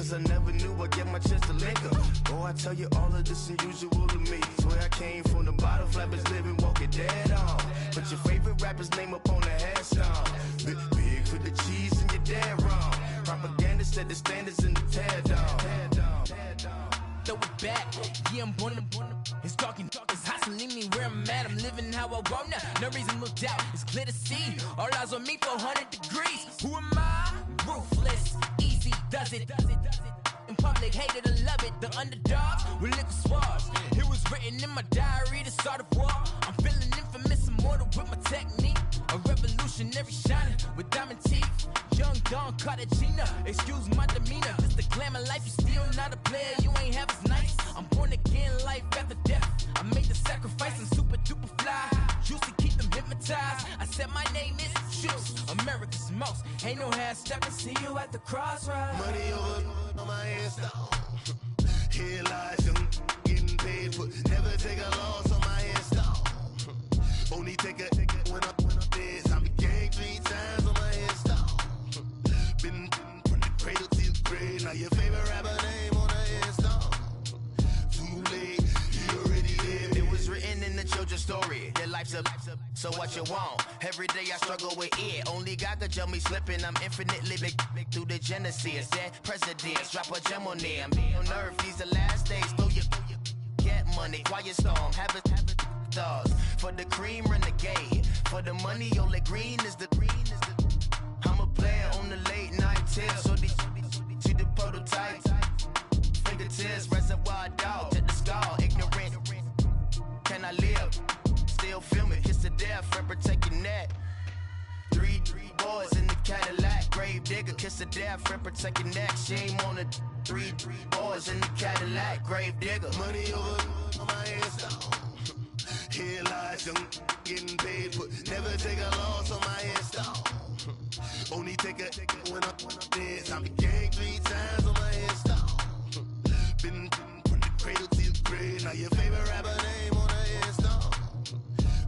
cause I never knew I'd get my chance to link up. Oh, I tell you all of this unusual to me. Swear I came from the bottom, flappers living, walking dead on. Put your favorite rapper's name up on the headstone. Big for the cheese and you're dead wrong. Propaganda set the standards in the tear down. Throw it back, yeah, I'm born to. It's talking, it's hustling me where I'm at. I'm living how I want now. No reason to look out, it's clear to see. All eyes on me, 400 degrees. Who am I? Ruthless, easy, does it. In public, hated to love it. The underdogs with liquor swabs. It was written in my diary to start a war. I'm feeling infamous, immortal with my technique. A revolutionary shining with diamond teeth. Young Don Cartagena, excuse my demeanor. Just the glamour life, you still not a player. You ain't half as nice. I'm born again, life after death. I made the sacrifice and super duper fly. Used to keep them hypnotized. I said my name is Juice, America's most. Ain't no half stepping. See you at the crossroads. Money over on my headstone. Here lies young, getting paid for. Never take a loss on my headstone. Only take a when I'm dead. I became 3 times on my headstone. Been from the cradle to the grave. Now your favorite rapper name on the headstone. Too late, you already dead. It was written in the children's story. Your life's up, so what you want? Every day I struggle with it. Only God could tell me slipping. I'm infinitely big through the genesis. Dead presidents, drop a gem on them. On earth, these the last days. Throw your get money, quiet storm. Have it stars. For the cream, renegade. For the money, only green is the. I'm a player on the late night tip. So these see the prototype. Fingertips, reservoir dog. To the skull, ignorant. Can I live? Still film it, kiss to death, friend protecting that. 3 boys in the Cadillac, grave digger, kiss to death, friend protecting that. Shame on the 3 boys in the Cadillac, grave digger. Money over on my headstone. Here lies young, getting paid for. Never take a loss on my headstone. Only take a when I'm dead. I became 3 times on my headstone. Been from the cradle to the grave. Now your favorite rapper name on the headstone.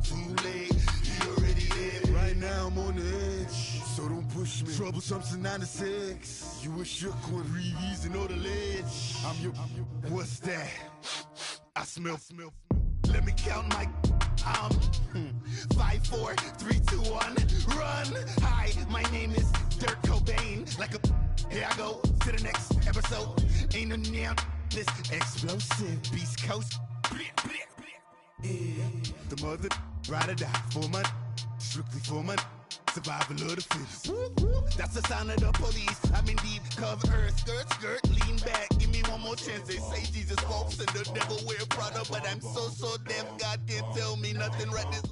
Too late, you already dead. Right now I'm on the edge, so don't push me. Troublesome to 96. You a shook one, breathe and on the ledge. I'm your. What's that? I smell. Let me count my. 5, 4, 3, 2, 1, run. Hi, my name is Dirk Cobain. Like a. Here I go to the next episode. Ain't no damn this explosive Beast Coast. Yeah. The mother ride or die for my strictly for my survival of the fittest. That's the sound of the police. I'm in deep cover earth, skirt, lean back. Give me one more chance. They say Jesus walks and the devil wear Prada, but I'm so deaf. God can't tell me nothing right this.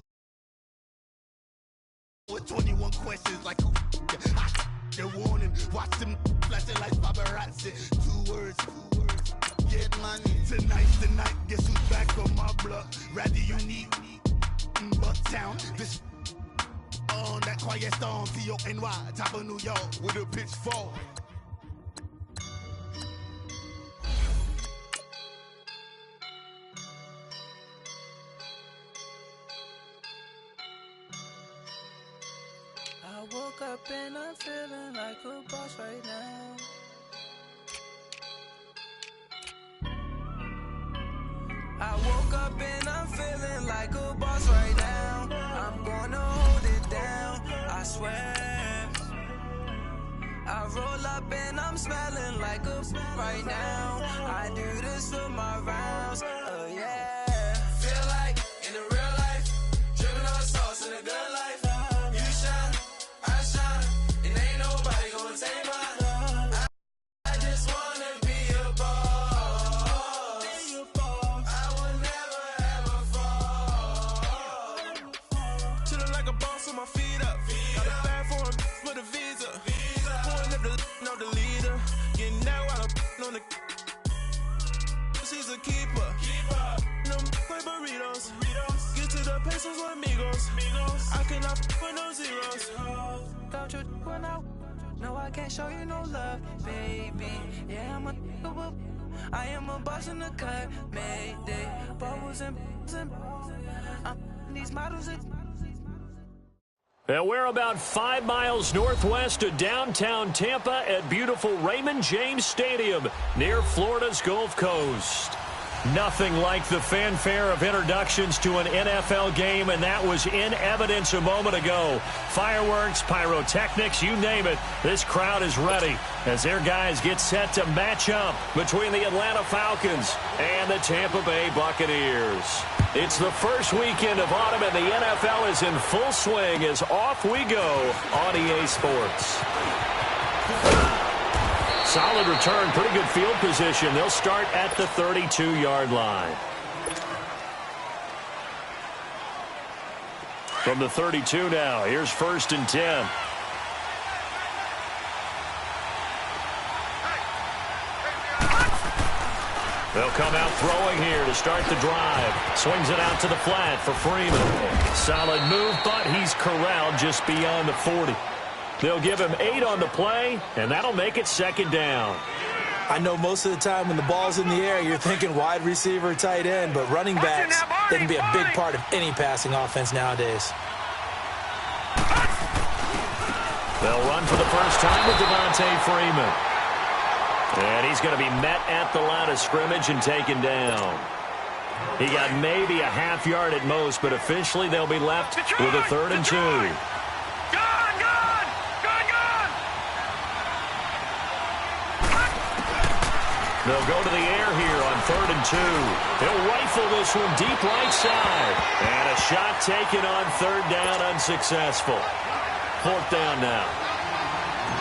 With 21 questions like who they're warning. Watch them flashing like paparazzi. 2 words. Get money. Tonight's the night. Guess who's back on my block? Rather unique. Bucktown. This on that quiet storm. T-O-N-Y. Top of New York with a pitchfork. I woke up and I'm feeling like a boss right now. I woke up and I'm feeling like a boss right now. I'm gonna hold it down, I swear. I roll up and I'm smelling like a right now. I do this for my rounds, yeah. Feel like in the real life, dripping on sauce in a good life. You shine, I shine, and ain't nobody gonna take mine. I just wanna be a boss. I will never ever fall. Chillin' like a boss with my feet up. Got a bag for him with a visa. Pulling up the leader. Getting that while I'm on the. She's a keeper. No play burritos. Get to the pesos with amigos. I cannot with no zeros. Don't you run out? No, I can't show you no love, baby. Yeah, I am a boss in the cut. Mayday. Bubbles and these models. And we're about 5 miles northwest of downtown Tampa at beautiful Raymond James Stadium near Florida's Gulf Coast. Nothing like the fanfare of introductions to an NFL game, and that was in evidence a moment ago. Fireworks, pyrotechnics, you name it. This crowd is ready as their guys get set to match up between the Atlanta Falcons and the Tampa Bay Buccaneers. It's the first weekend of autumn, and the NFL is in full swing as off we go on EA Sports. Solid return, pretty good field position. They'll start at the 32-yard line. From the 32 now, here's 1st and 10. They'll come out throwing here to start the drive. Swings it out to the flat for Freeman. Solid move, but he's corralled just beyond the 40. They'll give him 8 on the play, and that'll make it 2nd down. I know most of the time when the ball's in the air, you're thinking wide receiver, tight end, but running backs, they can be a big part of any passing offense nowadays. They'll run for the first time with Devontae Freeman. And he's going to be met at the line of scrimmage and taken down. He got maybe a half yard at most, but officially they'll be left with a 3rd and 2. They'll go to the air here on 3rd and 2. He'll rifle this one deep right side. And a shot taken on 3rd down, unsuccessful. 4th down now.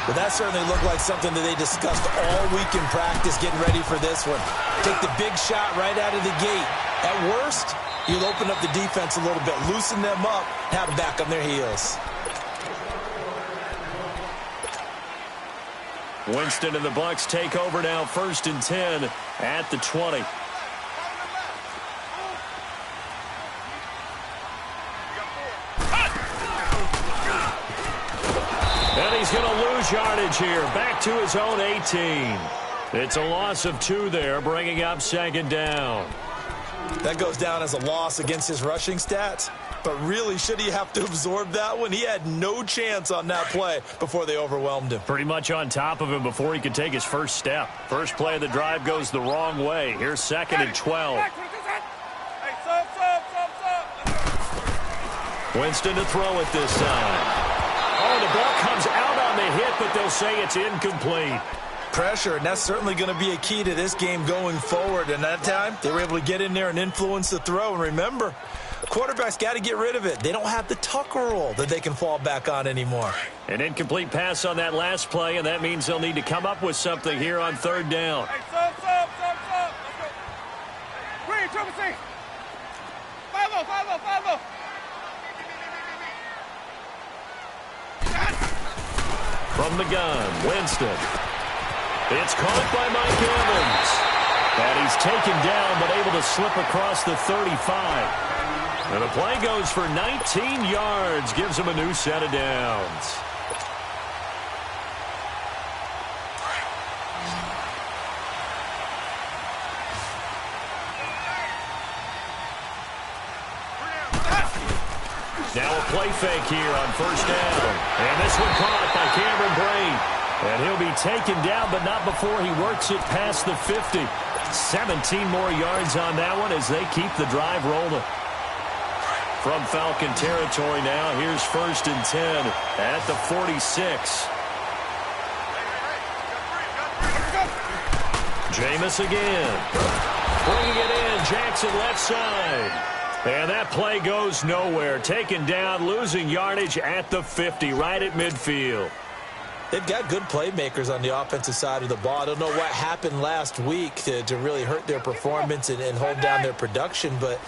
But that certainly looked like something that they discussed all week in practice getting ready for this one. Take the big shot right out of the gate. At worst, you'll open up the defense a little bit, loosen them up, have them back on their heels. Winston and the Bucs take over now, 1st and 10 at the 20. And he's going to lose yardage here, back to his own 18. It's a loss of 2 there, bringing up 2nd down. That goes down as a loss against his rushing stats. But really, should he have to absorb that one? He had no chance on that play before they overwhelmed him. Pretty much on top of him before he could take his first step. First play of the drive goes the wrong way. Here's 2nd and 12. Winston to throw it this time. Oh, the ball comes out on the hit, but they'll say it's incomplete. Pressure, and that's certainly going to be a key to this game going forward. And that time, they were able to get in there and influence the throw. And remember, quarterbacks got to get rid of it. They don't have the Tucker rule that they can fall back on anymore. An incomplete pass on that last play, and that means they'll need to come up with something here on 3rd down. Hey, stop. Green, triple C. 5-0. From the gun, Winston. It's caught by Mike Evans. And he's taken down, but able to slip across the 35. And the play goes for 19 yards, gives him a new set of downs. Now a play fake here on 1st down. And this one caught by Cameron Brate. And he'll be taken down, but not before he works it past the 50. 17 more yards on that one as they keep the drive rolling. From Falcon territory now, here's 1st and 10 at the 46. Jameis again. Bringing it in, Jackson left side. And that play goes nowhere. Taken down, losing yardage at the 50, right at midfield. They've got good playmakers on the offensive side of the ball. I don't know what happened last week to really hurt their performance and hold down their production, but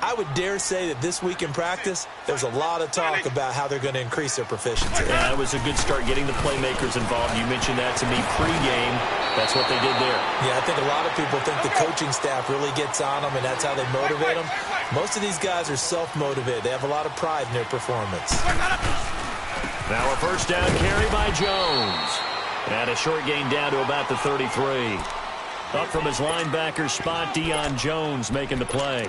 I would dare say that this week in practice, there's a lot of talk about how they're going to increase their proficiency. Yeah, it was a good start getting the playmakers involved. You mentioned that to me pregame. That's what they did there. Yeah, I think a lot of people think the coaching staff really gets on them, and that's how they motivate them. Most of these guys are self-motivated. They have a lot of pride in their performance. Now a 1st down carry by Jones. And a short gain down to about the 33. Up from his linebacker spot, Deion Jones making the play.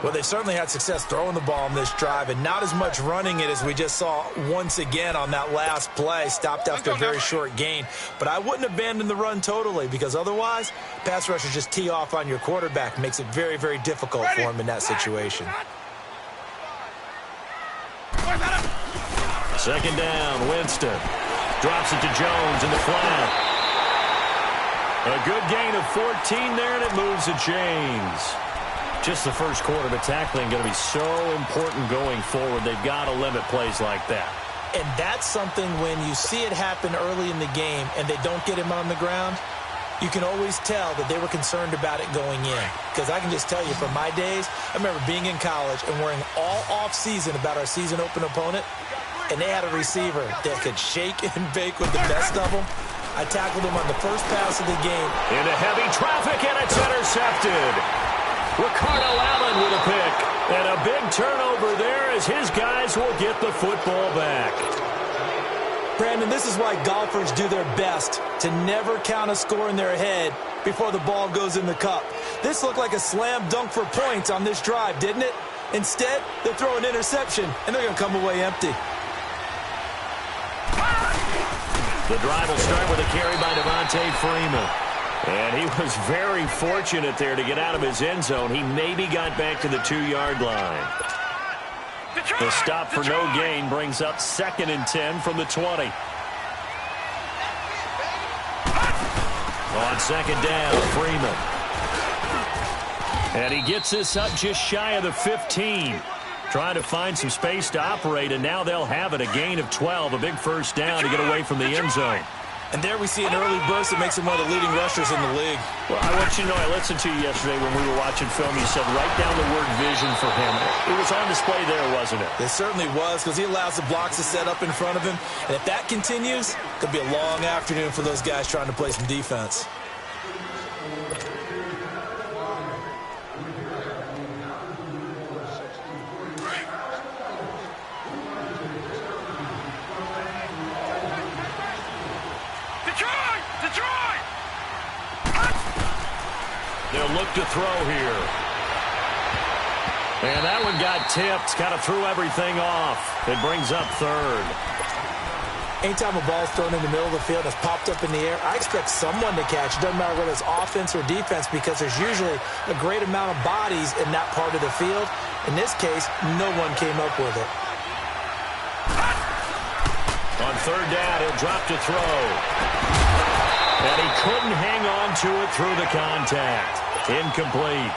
Well, they've certainly had success throwing the ball on this drive and not as much running it as we just saw once again on that last play. Stopped after a very short gain. But I wouldn't abandon the run totally because otherwise, pass rushers just tee off on your quarterback. Makes it very, very difficult for him in that situation. Second down, Winston. Drops it to Jones in the flat. A good gain of 14 there, and it moves to James. Just the first quarter, but tackling going to be so important going forward. They've got to limit plays like that. And that's something when you see it happen early in the game and they don't get him on the ground, you can always tell that they were concerned about it going in. Because I can just tell you from my days, I remember being in college and worrying all off-season about our season open opponent, and they had a receiver that could shake and bake with the best of them. I tackled him on the first pass of the game. Into heavy traffic, and it's intercepted. Ricardo Allen with a pick. And a big turnover there as his guys will get the football back. Brandon, this is why golfers do their best to never count a score in their head before the ball goes in the cup. This looked like a slam dunk for points on this drive, didn't it? Instead, they throw an interception, and they're going to come away empty. The drive will start with a carry by Devontae Freeman. And he was very fortunate there to get out of his end zone. He maybe got back to the 2-yard line. The stop for no gain brings up 2nd and 10 from the 20. On second down, Freeman. And he gets this up just shy of the 15. Trying to find some space to operate, and now they'll have it. A gain of 12, a big first down to get away from the end zone. And there we see an early burst that makes him one of the leading rushers in the league. Well, I want you to know, I listened to you yesterday when we were watching film. You said write down the word vision for him. It was on display there, wasn't it? It certainly was, because he allows the blocks to set up in front of him. And if that continues, it could be a long afternoon for those guys trying to play some defense. They'll look to throw here. And that one got tipped. Kind of threw everything off. It brings up 3rd. Anytime a ball's thrown in the middle of the field and it's popped up in the air, I expect someone to catch. It doesn't matter whether it's offense or defense because there's usually a great amount of bodies in that part of the field. In this case, no one came up with it. On 3rd down, he'll drop to throw. And he couldn't hang on to it through the contact. Incomplete.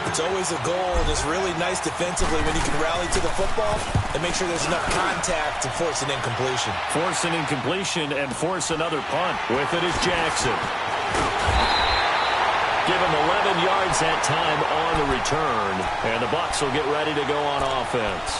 It's always a goal, and it's really nice defensively when you can rally to the football and make sure there's enough contact to force an incompletion. Force an incompletion and force another punt. With it is Jackson. Give him 11 yards that time on the return. And the Bucs will get ready to go on offense.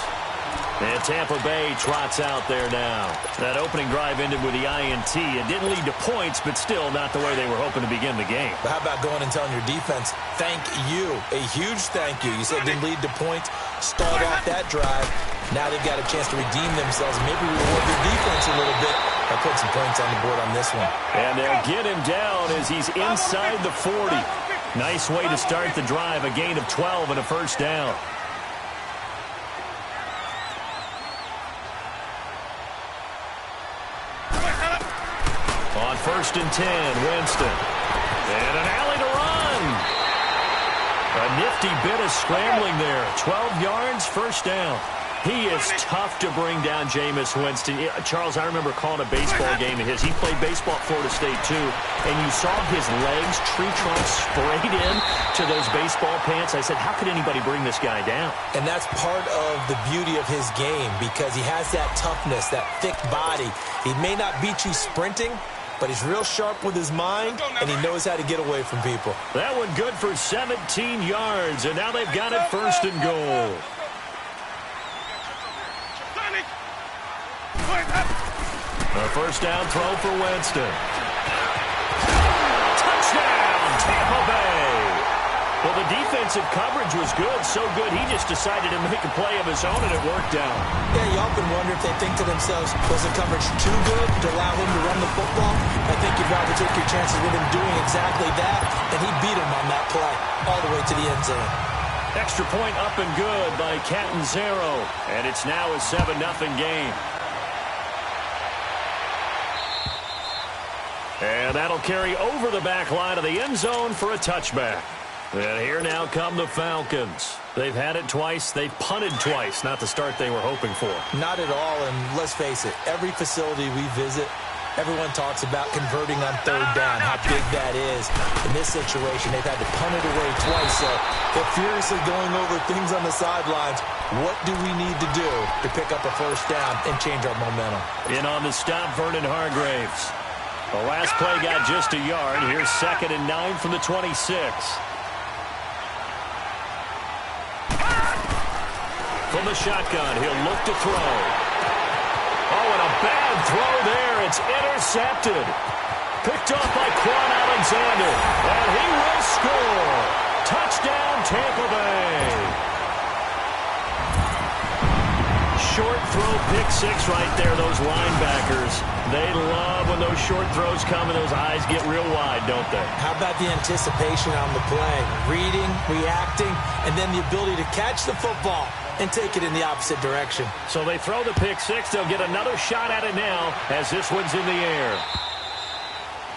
And Tampa Bay trots out there now. That opening drive ended with the INT. It didn't lead to points, but still not the way they were hoping to begin the game. But how about going and telling your defense, thank you, a huge thank you. You said it didn't lead to points, stalled off that drive. Now they've got a chance to redeem themselves. Maybe reward their defense a little bit by putting some points on the board on this one. And they'll get him down as he's inside the 40. Nice way to start the drive, a gain of 12 and a first down. On 1st and 10, Winston. And an alley to run. A nifty bit of scrambling there. 12 yards, first down. He is tough to bring down, Jameis Winston. Charles, I remember calling a baseball game of his. He played baseball at Florida State, too. And you saw his legs, tree trunks sprayed in to those baseball pants. I said, how could anybody bring this guy down? And that's part of the beauty of his game because he has that toughness, that thick body. He may not beat you sprinting, but he's real sharp with his mind, and he knows how to get away from people. That one good for 17 yards, and now they've got it 1st and goal. A first down throw for Winston. Touchdown, Tampa Bay. Well, the defensive coverage was good, so good he just decided to make a play of his own, and it worked out. Yeah, you often wonder if they think to themselves, was the coverage too good to allow him to run the football? I think you'd rather take your chances with him doing exactly that, and he beat him on that play all the way to the end zone. Extra point up and good by Catanzaro. And it's now a 7-0 game. And that'll carry over the back line of the end zone for a touchback. And here now come the Falcons. They've had it twice. They've punted twice. Not the start they were hoping for. Not at all, and let's face it, every facility we visit, everyone talks about converting on third down, how big that is. In this situation, they've had to punt it away twice, so they're furiously going over things on the sidelines. What do we need to do to pick up a first down and change our momentum? In on the stop, Vernon Hargraves. The last play got just a yard. Here's 2nd and 9 from the 26. From the shotgun, he'll look to throw. Oh, and a bad throw there. It's intercepted. Picked off by Quan Alexander. And he will score. Touchdown, Tampa Bay. Short throw, pick six right there, those linebackers. They love when those short throws come and those eyes get real wide, don't they? How about the anticipation on the play? Reading, reacting, and then the ability to catch the football and take it in the opposite direction. So they throw the pick six. They'll get another shot at it now as this one's in the air.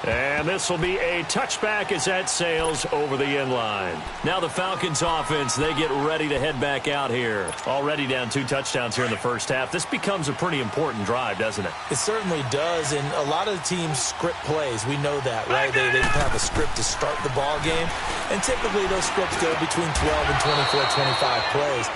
And this will be a touchback as that sails over the end line. Now the Falcons offense, they get ready to head back out here. Already down 2 touchdowns here in the first half. This becomes a pretty important drive, doesn't it? It certainly does, and a lot of the teams script plays. We know that, right? They have a script to start the ball game, and typically those scripts go between 12 and 24, 25 plays.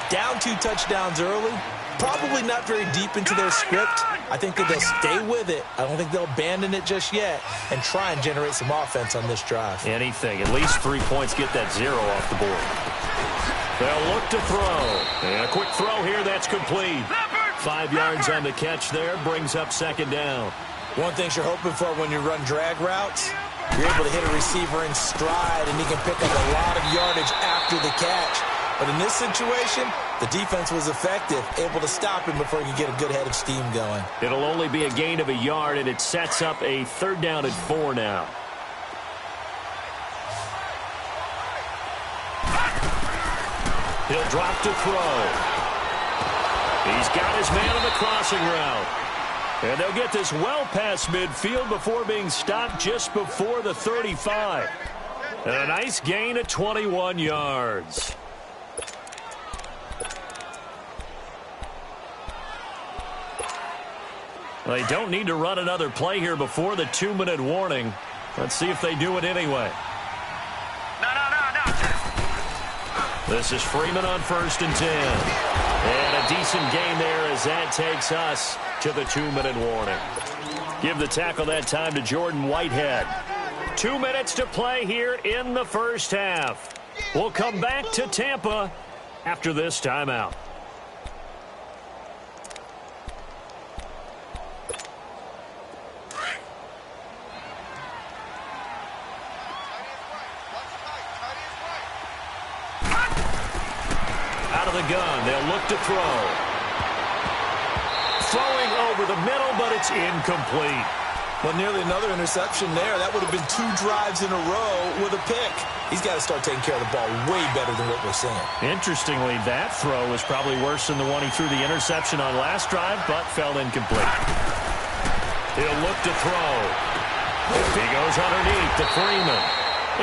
Down 2 touchdowns early, probably not very deep into their script. I think that they'll stay with it. I don't think they'll abandon it just yet and try and generate some offense on this drive. Anything. At least 3 points. Get that 0 off the board. They'll look to throw. And a quick throw here. That's complete. 5 yards on the catch there. Brings up 2nd down. One thing you're hoping for when you run drag routes, you're able to hit a receiver in stride, and he can pick up a lot of yardage after the catch. But in this situation, the defense was effective, able to stop him before he could get a good head of steam going. It'll only be a gain of a yard, and it sets up a 3rd down and 4 now. He'll drop to throw. He's got his man on the crossing route. And they'll get this well past midfield before being stopped just before the 35. And a nice gain of 21 yards. They don't need to run another play here before the 2-minute warning. Let's see if they do it anyway. No. This is Freeman on 1st and 10. And a decent gain there as that takes us to the 2-minute warning. Give the tackle that time to Jordan Whitehead. 2 minutes to play here in the first half. We'll come back to Tampa after this timeout. The gun. They'll look to throw. Throwing over the middle, but it's incomplete. Well, nearly another interception there. That would have been 2 drives in a row with a pick. He's got to start taking care of the ball way better than what we're seeing. Interestingly, that throw was probably worse than the one he threw the interception on last drive, but fell incomplete. He'll look to throw. He goes underneath to Freeman.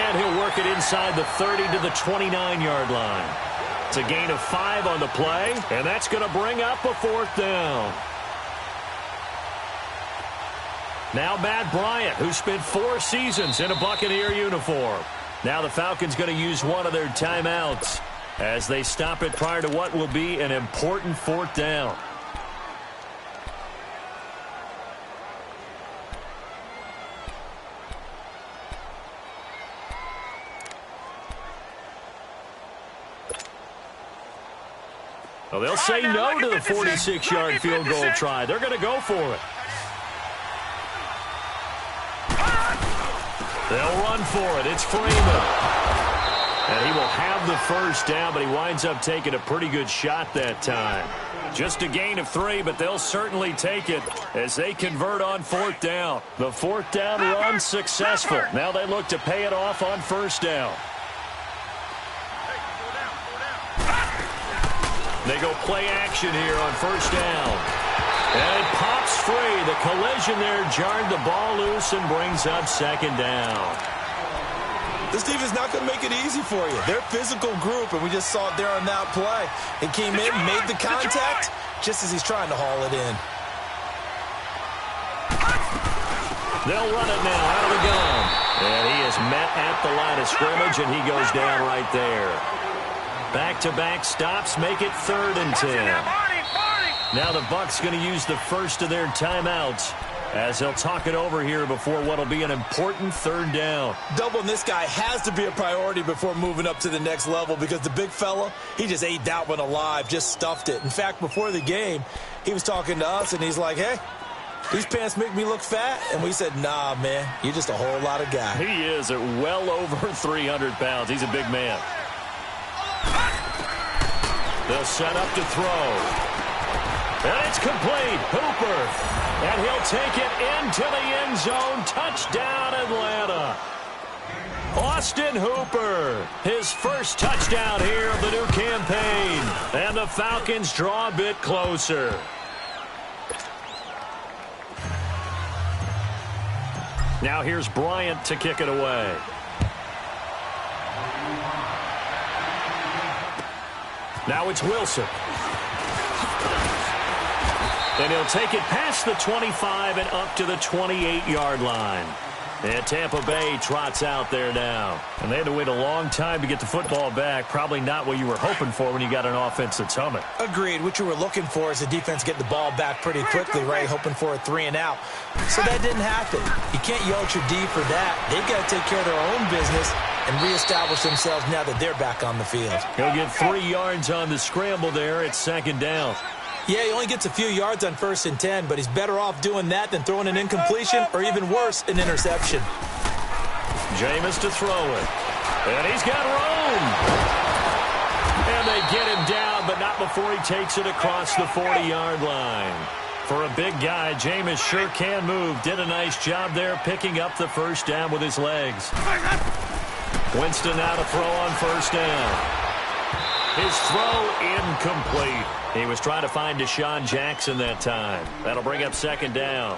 And he'll work it inside the 30 to the 29-yard line. It's a gain of 5 on the play, and that's going to bring up a 4th down. Now Matt Bryant, who spent 4 seasons in a Buccaneer uniform. Now the Falcons going to use one of their timeouts as they stop it prior to what will be an important 4th down. Well, they'll say no to the 46-yard field goal try. They're going to go for it. They'll run for it. It's Freeman. And he will have the first down, but he winds up taking a pretty good shot that time. Just a gain of 3, but they'll certainly take it as they convert on 4th down. The 4th down run successful. Now they look to pay it off on 1st down. They go play action here on first down. And it pops free. The collision there jarred the ball loose and brings up second down. This defense is not going to make it easy for you. They're a physical group, and we just saw it there on that play. It came in, made the contact, just as he's trying to haul it in. They'll run it now out of the gun. And he is met at the line of scrimmage, and he goes down right there. Back-to-back stops make it 3rd and 10. Now the Bucs going to use the first of their timeouts as they'll talk it over here before what will be an important 3rd down. Doubling this guy has to be a priority before moving up to the next level because the big fella, he just ate that one alive, just stuffed it. In fact, before the game, he was talking to us, and he's like, hey, these pants make me look fat. And we said, nah, man, you're just a whole lot of guy. He is at well over 300 pounds. He's a big man. They'll set up to throw. And it's complete. Hooper. And he'll take it into the end zone. Touchdown, Atlanta. Austin Hooper, his first touchdown here of the new campaign. And the Falcons draw a bit closer. Now here's Bryant to kick it away. Now it's Wilson. And he'll take it past the 25 and up to the 28-yard line. And Tampa Bay trots out there now. And they had to wait a long time to get the football back. Probably not what you were hoping for when you got an offense that's humming. Agreed. What you were looking for is the defense get the ball back pretty quickly, right? Hoping for a 3 and out. So that didn't happen. You can't yell at your D for that. They've got to take care of their own business and reestablish themselves now that they're back on the field. He'll get 3 yards on the scramble there. It's 2nd down. Yeah, he only gets a few yards on 1st and 10, but he's better off doing that than throwing an incompletion or even worse, an interception. Jameis to throw it. And he's got room. And they get him down, but not before he takes it across the 40-yard line. For a big guy, Jameis sure can move. Did a nice job there picking up the first down with his legs. Winston now to throw on first down. His throw incomplete. He was trying to find Deshaun Jackson that time. That'll bring up 2nd down.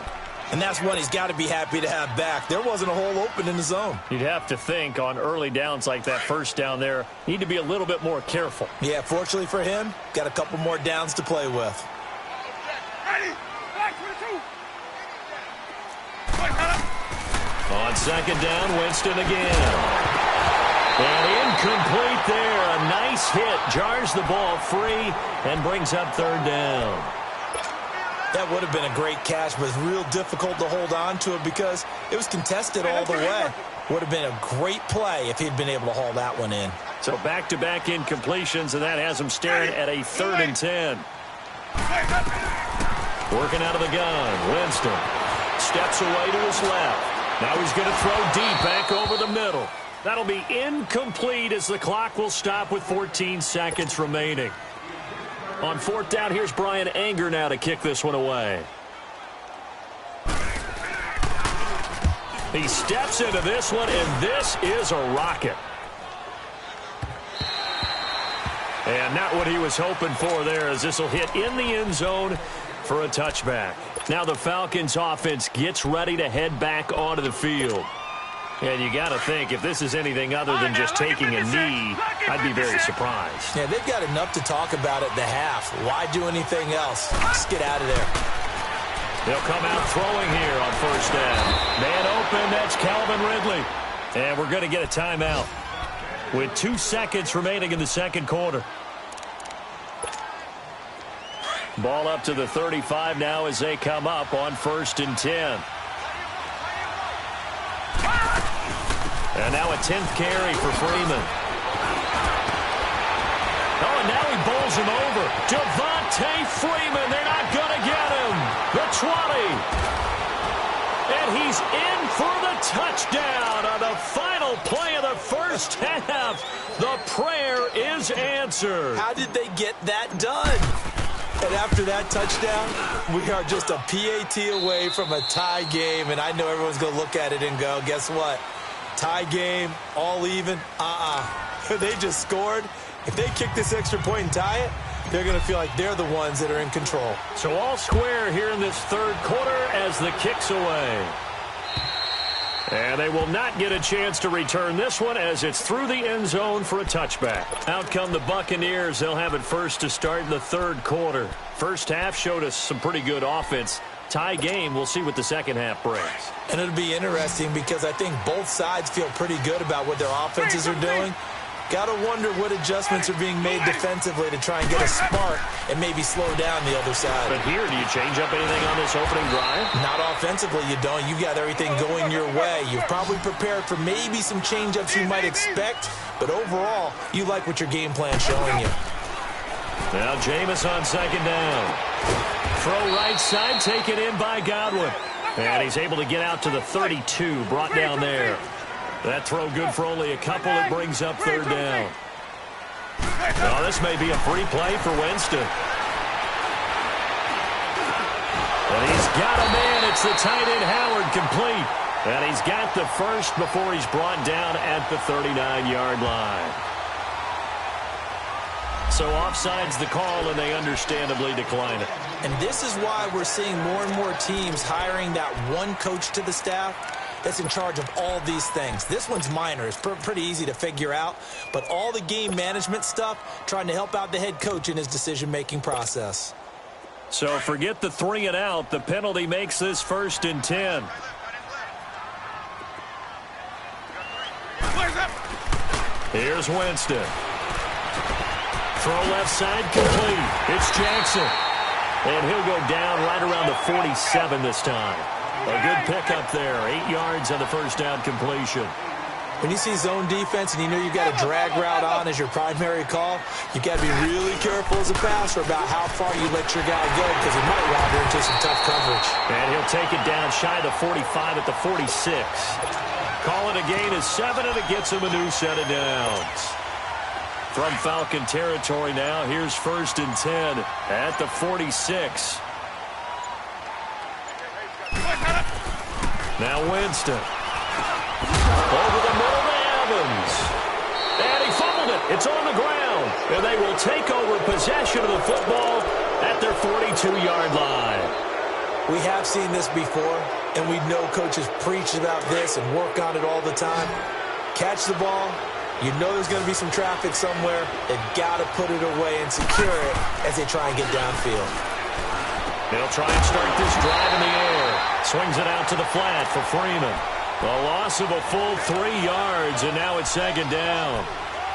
And that's one he's got to be happy to have back. There wasn't a hole open in the zone. You'd have to think on early downs like that first down there, need to be a little bit more careful. Yeah, fortunately for him, got a couple more downs to play with. On 2nd down, Winston again. And incomplete there. A nice hit. Jars the ball free and brings up 3rd down. That would have been a great catch, but it's real difficult to hold on to it because it was contested all the way. Would have been a great play if he'd been able to haul that one in. So back-to-back incompletions, and that has him staring at a 3rd and 10. Working out of the gun. Winston steps away to his left. Now he's going to throw deep back over the middle. That'll be incomplete as the clock will stop with 14 seconds remaining. On 4th down, here's Brian Anger now to kick this one away. He steps into this one, and this is a rocket. And not what he was hoping for there, as this will hit in the end zone for a touchback. Now the Falcons offense gets ready to head back onto the field. And you got to think, if this is anything other than just taking a knee, I'd be very surprised. Yeah, they've got enough to talk about at the half. Why do anything else? Just get out of there. They'll come out throwing here on 1st down. Man open, that's Calvin Ridley. And we're going to get a timeout with 2 seconds remaining in the 2nd quarter. Ball up to the 35 now as they come up on 1st and 10. And now a 10th carry for Freeman. Oh, and now he bowls him over. Devontae Freeman, they're not going to get him. The 20. And he's in for the touchdown on the final play of the first half. The prayer is answered. How did they get that done? And after that touchdown, we are just a PAT away from a tie game. And I know everyone's going to look at it and go, guess what? Tie game, all even. They just scored. If they kick this extra point and tie it, they're going to feel like they're the ones that are in control. So all square here in this third quarter as the kick's away. And they will not get a chance to return this one as it's through the end zone for a touchback. Out come the Buccaneers. They'll have it first to start in the third quarter. First half showed us some pretty good offense. Tie game, we'll see what the second half brings. And it'll be interesting because I think both sides feel pretty good about what their offenses are doing. Got to wonder what adjustments are being made defensively to try and get a spark and maybe slow down the other side. But here, do you change up anything on this opening drive? Not offensively, you don't. You've got everything going your way. You've probably prepared for maybe some change-ups you might expect, but overall, you like what your game plan's showing you. Now Jameis on second down. Throw right side, taken in by Godwin. And he's able to get out to the 32, brought down there. That throw good for only a couple. It brings up third down. Well, this may be a free play for Winston. And he's got a man. It's the tight end Howard complete. And he's got the first before he's brought down at the 39-yard line. So offside's the call, and they understandably decline it. And this is why we're seeing more and more teams hiring that one coach to the staff that's in charge of all these things. This one's minor. It's pretty easy to figure out. But all the game management stuff, trying to help out the head coach in his decision-making process. So forget the 3 and out. The penalty makes this 1st and 10. Here's Winston. Throw left side complete. It's Jackson. And he'll go down right around the 47 this time. A good pickup there. 8 yards on the first down completion. When you see zone defense and you know you've got a drag route on as your primary call, you've got to be really careful as a passer about how far you let your guy go because he might wander into some tough coverage. And he'll take it down shy of the 45 at the 46. Call it a gain of 7, and it gets him a new set of downs. From Falcon territory now, here's 1st and 10 at the 46. Now Winston. Over the middle to Evans. And he fumbled it. It's on the ground. And they will take over possession of the football at their 42-yard line. We have seen this before, and we know coaches preach about this and work on it all the time. Catch the ball. You know there's going to be some traffic somewhere. They've got to put it away and secure it as they try and get downfield. They'll try and start this drive in the air. Swings it out to the flat for Freeman. A loss of a full 3 yards, and now it's 2nd down.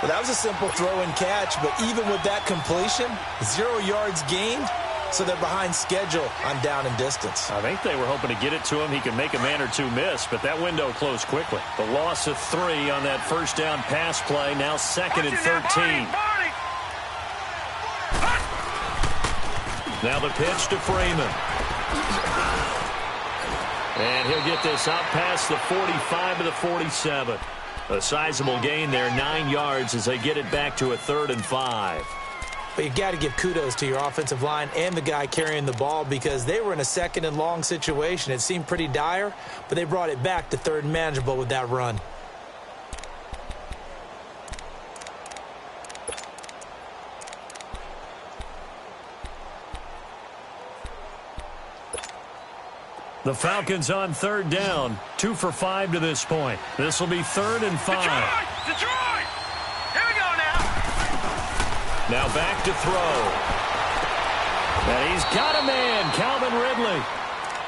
Well, that was a simple throw and catch, but even with that completion, 0 yards gained, so they're behind schedule on down and distance. I think they were hoping to get it to him. He could make a man or two miss, but that window closed quickly. The loss of 3 on that first down pass play, now 2nd and 13. Now the pitch to Freeman. And he'll get this out past the 45 to the 47. A sizable gain there, 9 yards as they get it back to a 3rd and 5. But you've got to give kudos to your offensive line and the guy carrying the ball because they were in a 2nd and long situation. It seemed pretty dire, but they brought it back to 3rd and manageable with that run. The Falcons on 3rd down, 2 for 5 to this point. This will be 3rd and 5. Detroit! Here we go now. Now back to throw. And he's got a man, Calvin Ridley.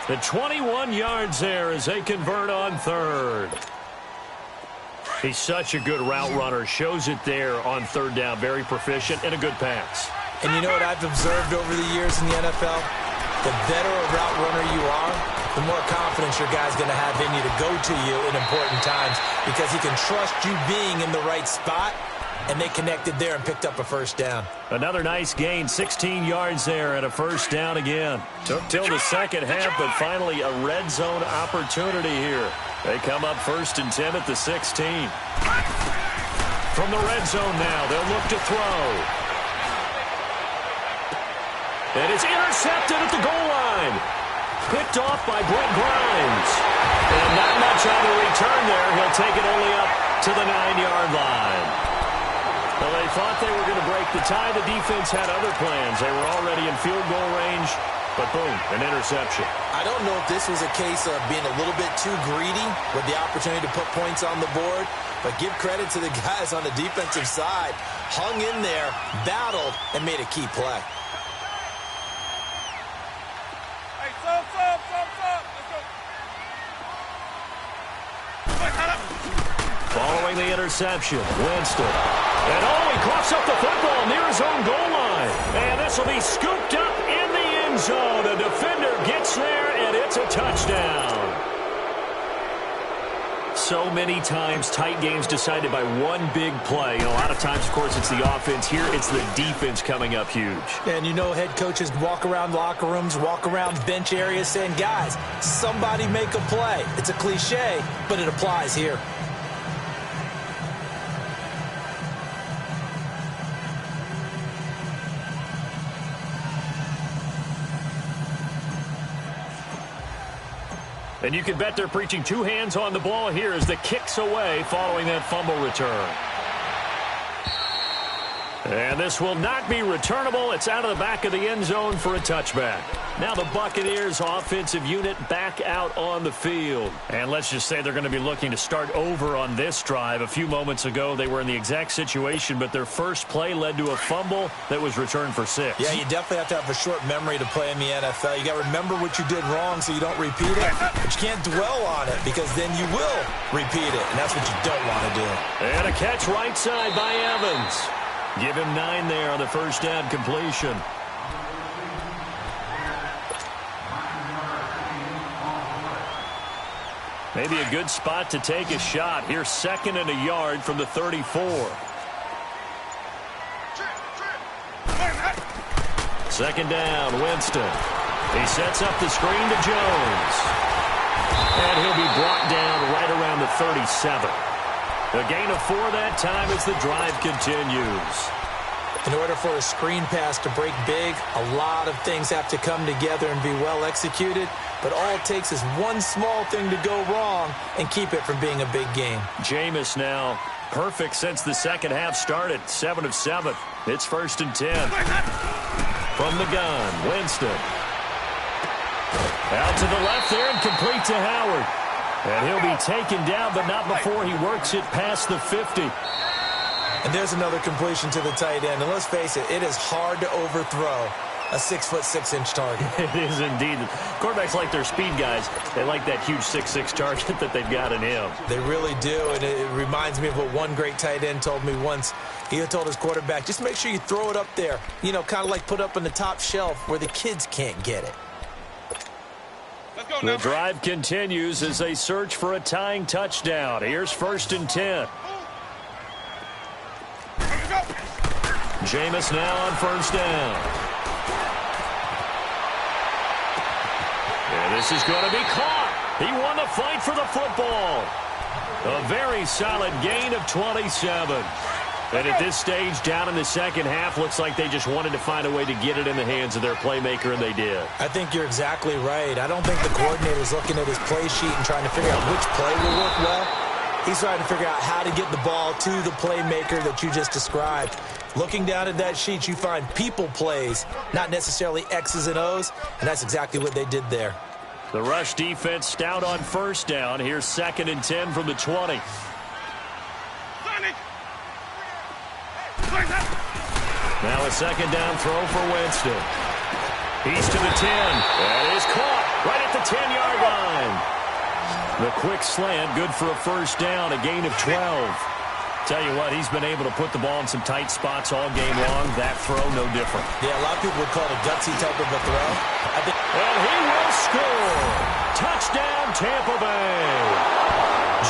The 21 yards there as they convert on 3rd. He's such a good route runner. Shows it there on 3rd down. Very proficient and a good pass. And you know what I've observed over the years in the NFL? The better a route runner you are, the more confidence your guy's going to have in you to go to you in important times because he can trust you being in the right spot, and they connected there and picked up a 1st down. Another nice gain, 16 yards there and a 1st down again. Took till the second half, but finally a red zone opportunity here. They come up 1st and 10 at the 16. From the red zone now, they'll look to throw. And it's intercepted at the goal line. Picked off by Brent Grimes. And not much on the return there. He'll take it only up to the 9-yard line. Well, they thought they were going to break the tie. The defense had other plans. They were already in field goal range, but boom, an interception. I don't know if this was a case of being a little bit too greedy with the opportunity to put points on the board, but give credit to the guys on the defensive side. Hung in there, battled, and made a key play. Hey, stop. Let's go. Following the interception, Winston. And he coughs up the football near his own goal line. And this will be scooped up in the end zone. A defender gets there, and it's a touchdown. So many times, tight games decided by one big play. A lot of times, of course, it's the offense. Here, it's the defense coming up huge. And you know head coaches walk around locker rooms, walk around bench areas saying, guys, somebody make a play. It's a cliche, but it applies here. And you can bet they're preaching two hands on the ball here as the kick's away following that fumble return. And this will not be returnable. It's out of the back of the end zone for a touchback. Now the Buccaneers offensive unit back out on the field. And let's just say they're going to be looking to start over on this drive. A few moments ago, they were in the exact situation, but their first play led to a fumble that was returned for 6. Yeah, you definitely have to have a short memory to play in the NFL. You got to remember what you did wrong so you don't repeat it. But you can't dwell on it because then you will repeat it, and that's what you don't want to do. And a catch right side by Evans. Give him 9 there on the first down completion. Maybe a good spot to take a shot. Here's 2nd and a yard from the 34. Second down, Winston. He sets up the screen to Jones. And he'll be brought down right around the 37. A gain of 4 that time as the drive continues. In order for a screen pass to break big, a lot of things have to come together and be well executed. But all it takes is one small thing to go wrong and keep it from being a big game. Jameis now perfect since the second half started. 7 of 7. It's 1st and 10. From the gun, Winston. Out to the left there and complete to Howard. And he'll be taken down, but not before he works it past the 50. And there's another completion to the tight end. And let's face it, it is hard to overthrow a 6'6" target. It is indeed. Quarterbacks like their speed guys. They like that huge 6'6" target that they've got in him. They really do, and it reminds me of what one great tight end told me once. He had told his quarterback, just make sure you throw it up there, you know, kind of like put up on the top shelf where the kids can't get it. The drive continues as they search for a tying touchdown. Here's 1st and 10. Jameis now on 1st down. And this is going to be caught. He won the fight for the football. A very solid gain of 27. And at this stage, down in the second half, looks like they just wanted to find a way to get it in the hands of their playmaker, and they did. I think you're exactly right. I don't think the coordinator's looking at his play sheet and trying to figure out which play will work well. He's trying to figure out how to get the ball to the playmaker that you just described. Looking down at that sheet, you find people plays, not necessarily X's and O's, and that's exactly what they did there. The rush defense stout on 1st down. Here's 2nd and 10 from the 20. Now a 2nd down throw for Winston. He's to the 10. That is caught right at the 10-yard line. The quick slant, good for a 1st down, a gain of 12. Tell you what, he's been able to put the ball in some tight spots all game long. That throw, no different. Yeah, a lot of people would call it a gutsy type of a throw. And he will score. Touchdown, Tampa Bay.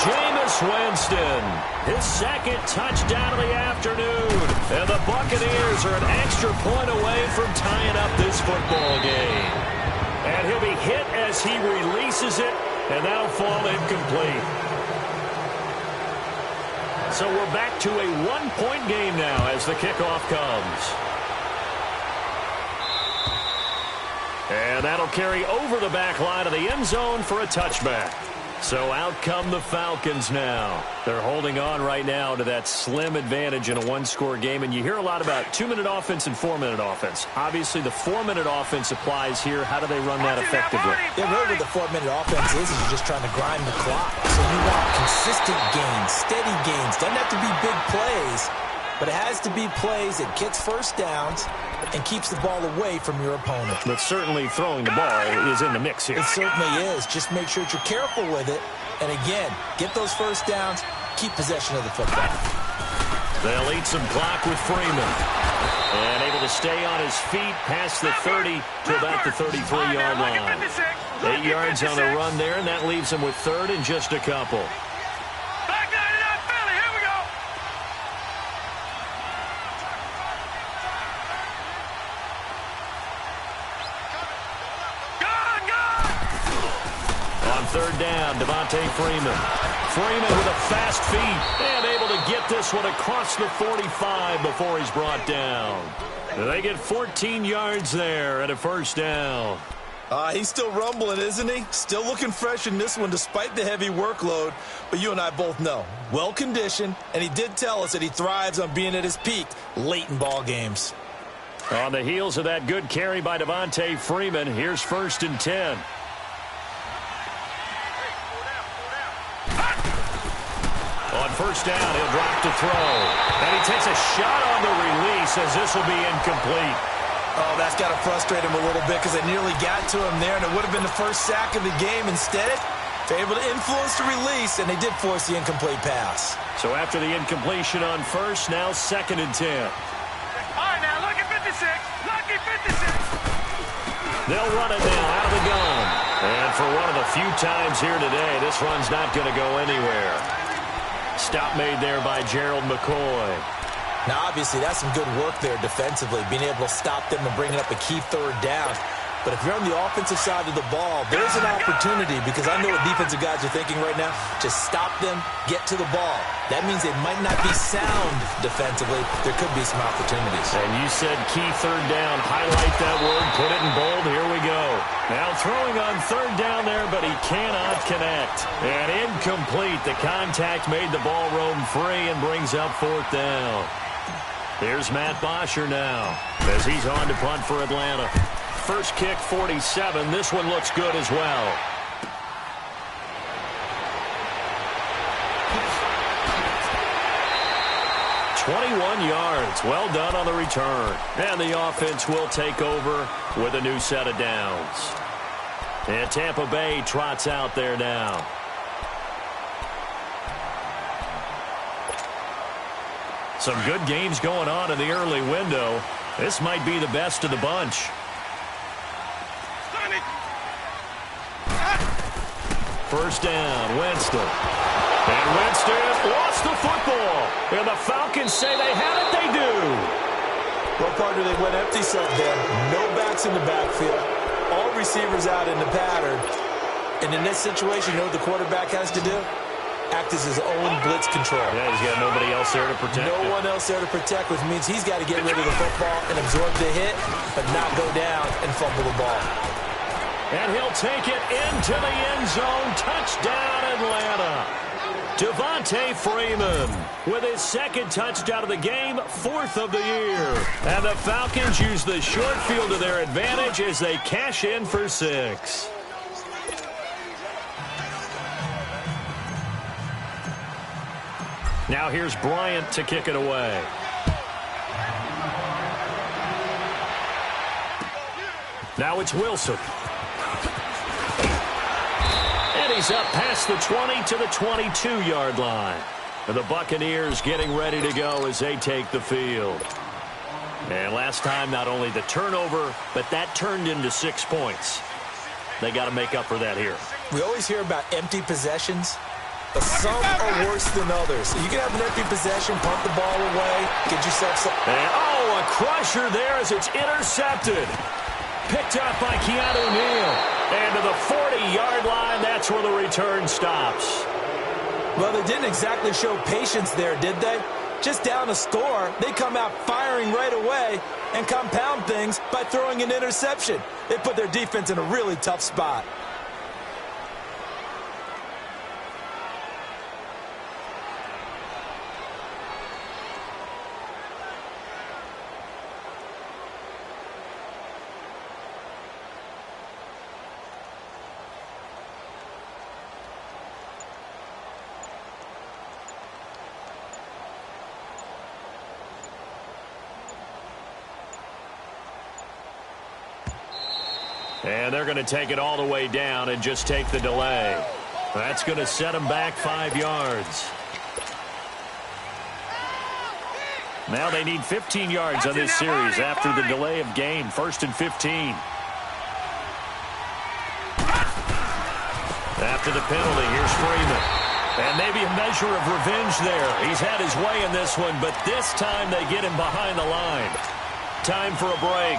Jameis Winston, his 2nd touchdown of the afternoon. And the Buccaneers are an extra point away from tying up this football game. And he'll be hit as he releases it, and that'll fall incomplete. So we're back to a 1-point game now as the kickoff comes. And that'll carry over the back line of the end zone for a touchback. So out come the Falcons now. They're holding on right now to that slim advantage in a one-score game. And you hear a lot about 2-minute offense and 4-minute offense. Obviously, the 4-minute offense applies here. How do they run that effectively? Yeah, really what the 4-minute offense is you're just trying to grind the clock. So you want consistent gains, steady gains. Doesn't have to be big plays, but it has to be plays that gets first downs and keeps the ball away from your opponent. But certainly throwing the ball is in the mix here. It certainly is. Just make sure that you're careful with it. And again, get those first downs, keep possession of the football. They'll eat some clock with Freeman. And able to stay on his feet past the 30 to about the 33-yard line. 8 yards on the run there, and that leaves him with third and just a couple. Third down, Devontae Freeman. Freeman with a fast feet and able to get this one across the 45 before he's brought down. They get 14 yards there and a first down. He's still rumbling, isn't he? Still looking fresh in this one despite the heavy workload. But you and I both know, well-conditioned, and he did tell us that he thrives on being at his peak late in ball games. On the heels of that good carry by Devontae Freeman, here's 1st and 10. On first down, he'll drop to throw. And he takes a shot on the release as this will be incomplete. Oh, that's got to frustrate him a little bit because they nearly got to him there, and it would have been the first sack of the game. Instead, they're able to influence the release, and they did force the incomplete pass. So after the incompletion on first, now 2nd and 10. All right, now, look at 56. Lucky 56. They'll run it now out of the gun. And for one of the few times here today, this run's not going to go anywhere. Stop made there by Gerald McCoy. Now, obviously, that's some good work there defensively, being able to stop them and bringing up a key third down. But if you're on the offensive side of the ball, there's an opportunity because I know what defensive guys are thinking right now. Just stop them, get to the ball. That means they might not be sound defensively. There could be some opportunities. And you said key third down. Highlight that word. Put it in bold. Here we go. Now throwing on third down there, but he cannot connect. And incomplete. The contact made the ball roam free and brings up 4th down. Here's Matt Bosher now as he's on to punt for Atlanta. First kick, 47. This one looks good as well. "21 yards. Well done on the return. And the offense will take over with a new set of downs. And Tampa Bay trots out there now. Some good games going on in the early window. This might be the best of the bunch. First down, Winston. And Winston lost the football. And the Falcons say they have it. They do. Well, partner, they went empty set then. No backs in the backfield. All receivers out in the pattern. And in this situation, you know what the quarterback has to do? Act as his own blitz control. Yeah, he's got nobody else there to protect. No one else there to protect, which means he's got to get rid of the football and absorb the hit, but not go down and fumble the ball. And he'll take it into the end zone. Touchdown, Atlanta. Devontae Freeman with his 2nd touchdown of the game, 4th of the year. And the Falcons use the short field to their advantage as they cash in for 6. Now here's Bryant to kick it away. Now it's Wilson. And he's up past the 20 to the 22-yard line. And the Buccaneers getting ready to go as they take the field. And last time, not only the turnover, but that turned into 6 points. They got to make up for that here. We always hear about empty possessions, but some are worse than others. You can have an empty possession, punt the ball away, get yourself some... And, oh, a crusher there as it's intercepted. Picked up by Keanu Neal. And to the 40-yard line, that's where the return stops. Well, they didn't exactly show patience there, did they? Just down a score, they come out firing right away and compound things by throwing an interception. They put their defense in a really tough spot. And they're going to take it all the way down and just take the delay. That's going to set them back 5 yards. Now they need 15 yards on this series after the delay of game. 1st and 15. After the penalty, here's Freeman. And maybe a measure of revenge there. He's had his way in this one, but this time they get him behind the line. Time for a break.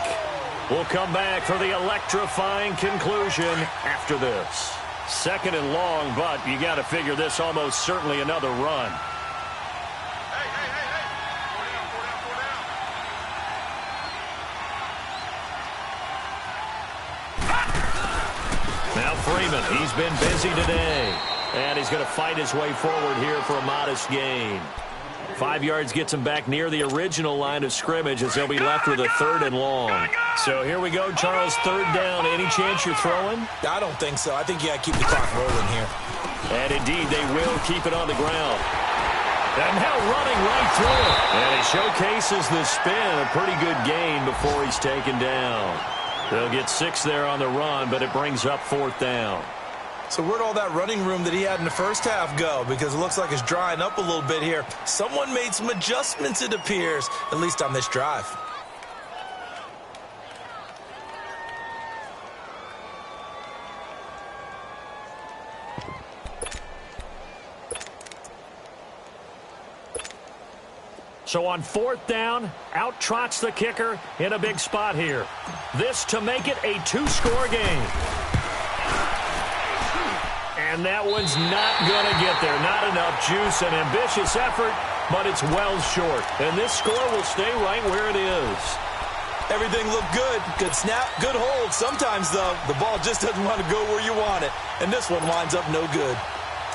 We'll come back for the electrifying conclusion after this. 2nd and long, but you got to figure this almost certainly another run. Now Freeman, he's been busy today. And he's going to fight his way forward here for a modest gain. 5 yards gets him back near the original line of scrimmage as they'll be left with a 3rd and long. So here we go, Charles, 3rd down. Any chance you're throwing? I don't think so. I think you got to keep the clock rolling here. And indeed, they will keep it on the ground. And now running right through it. And he showcases the spin. A pretty good gain before he's taken down. They'll get 6 there on the run, but it brings up 4th down. So where'd all that running room that he had in the first half go? Because it looks like it's drying up a little bit here. Someone made some adjustments, it appears, at least on this drive. So on 4th down, out trots the kicker in a big spot here. This to make it a 2-score game. And that one's not going to get there. Not enough juice. An ambitious effort, but it's well short. And this score will stay right where it is. Everything looked good. Good snap, good hold. Sometimes, though, the ball just doesn't want to go where you want it. And this one winds up no good.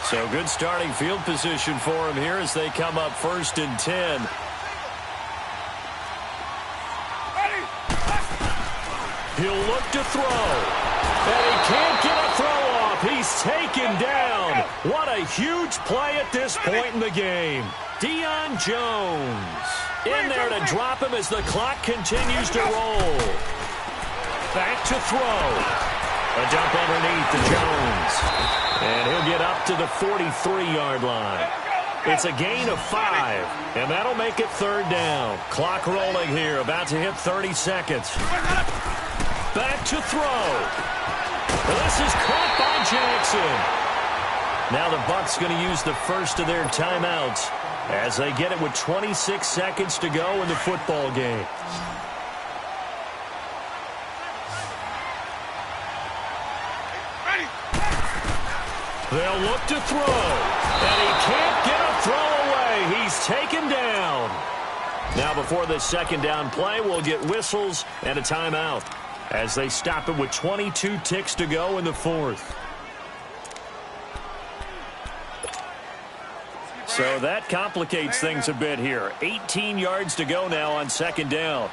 So good starting field position for him here as they come up 1st and 10. He'll look to throw. And he can't get a throw off. He's taken down. What a huge play at this point in the game. Deion Jones in there to drop him as the clock continues to roll. Back to throw. A dump underneath to Jones. And he'll get up to the 43-yard line. It's a gain of 5, and that'll make it 3rd down. Clock rolling here, about to hit 30 seconds. Back to throw. This is caught by Jackson. Now the Bucs going to use the first of their timeouts as they get it with 26 seconds to go in the football game. They'll look to throw, and he can't get a throw away. He's taken down. Now before this 2nd down play, we'll get whistles and a timeout as they stop it with 22 ticks to go in the 4th. So that complicates things a bit here. 18 yards to go now on 2nd down.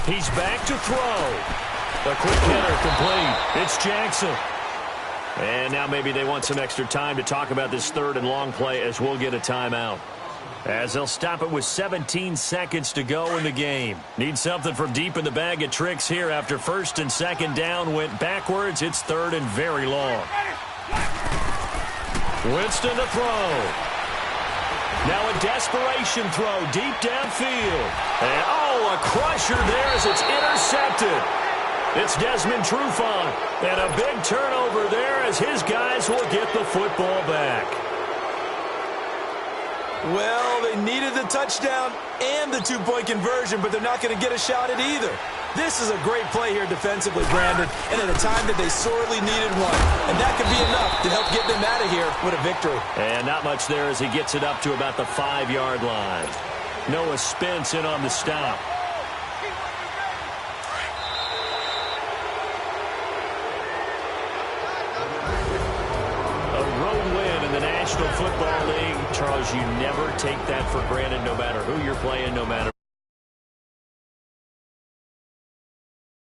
He's back to throw. A quick hitter complete. It's Jackson. And now maybe they want some extra time to talk about this 3rd and long play as we'll get a timeout. As they'll stop it with 17 seconds to go in the game. Need something from deep in the bag of tricks here after 1st and 2nd down went backwards. It's 3rd and very long. Winston to throw. Now a desperation throw deep downfield. And a crusher there as it's intercepted. It's Desmond Trufant, and a big turnover there as his guys will get the football back. Well, they needed the touchdown and the 2-point conversion, but they're not going to get a shot at either. This is a great play here defensively, Brandon, and at a time that they sorely needed one. And that could be enough to help get them out of here with a victory. And not much there as he gets it up to about the 5-yard line. Noah Spence in on the stop. National Football League, Charles, you never take that for granted no matter who you're playing, no matter